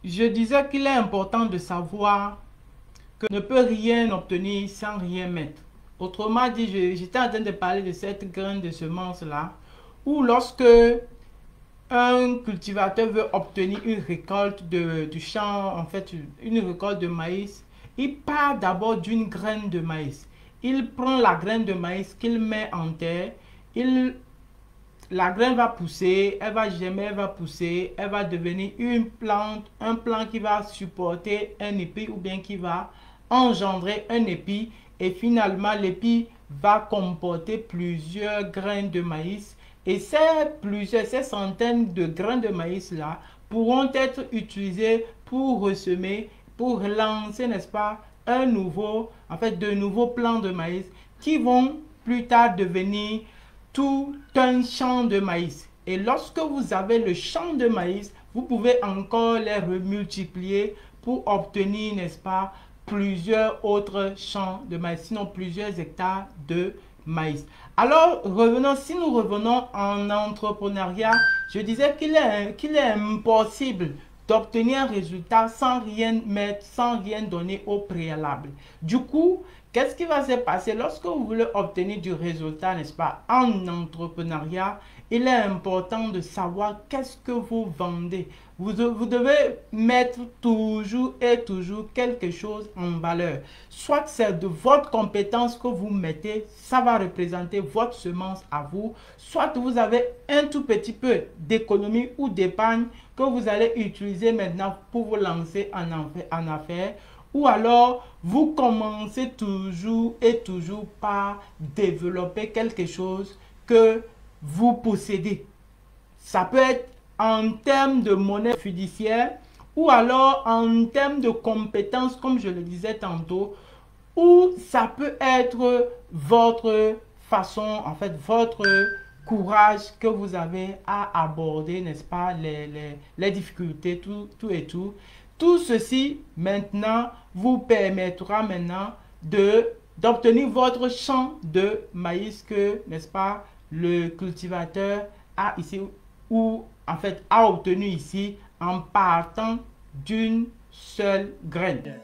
Je disais qu'il est important de savoir que ne peut rien obtenir sans rien mettre. Autrement dit, j'étais en train de parler de cette graine de semence-là, où lorsque un cultivateur veut obtenir une récolte du champ, en fait, une récolte de maïs, il part d'abord d'une graine de maïs. Il prend la graine de maïs qu'il met en terre, il la graine va pousser, elle va germer, elle va pousser, elle va devenir une plante, un plant qui va supporter un épi ou bien qui va engendrer un épi et finalement l'épi va comporter plusieurs graines de maïs et ces centaines de graines de maïs là pourront être utilisées pour ressemer, pour lancer, n'est-ce pas, de nouveaux plants de maïs qui vont plus tard devenir tout un champ de maïs. Et lorsque vous avez le champ de maïs, vous pouvez encore les remultiplier pour obtenir, n'est-ce pas, plusieurs autres champs de maïs, sinon plusieurs hectares de maïs. Alors, si nous revenons en entrepreneuriat, je disais qu'il est impossible d'obtenir un résultat sans rien mettre, sans rien donner au préalable. Du coup, qu'est-ce qui va se passer lorsque vous voulez obtenir du résultat, n'est-ce pas, en entrepreneuriat? Il est important de savoir qu'est-ce que vous vendez. Vous devez mettre toujours et toujours quelque chose en valeur. Soit c'est de votre compétence que vous mettez, ça va représenter votre semence à vous. Soit vous avez un tout petit peu d'économie ou d'épargne que vous allez utiliser maintenant pour vous lancer en affaires. Ou alors, vous commencez toujours et toujours par développer quelque chose que vous possédez. Ça peut être en termes de monnaie fiduciaire ou alors en termes de compétences, comme je le disais tantôt, ou ça peut être votre façon, en fait, votre courage que vous avez à aborder, n'est-ce pas, les difficultés, tout et tout. Tout ceci, maintenant, vous permettra maintenant d'obtenir votre champ de maïs que, n'est-ce pas, le cultivateur a ici, ou en fait, a obtenu ici en partant d'une seule graine.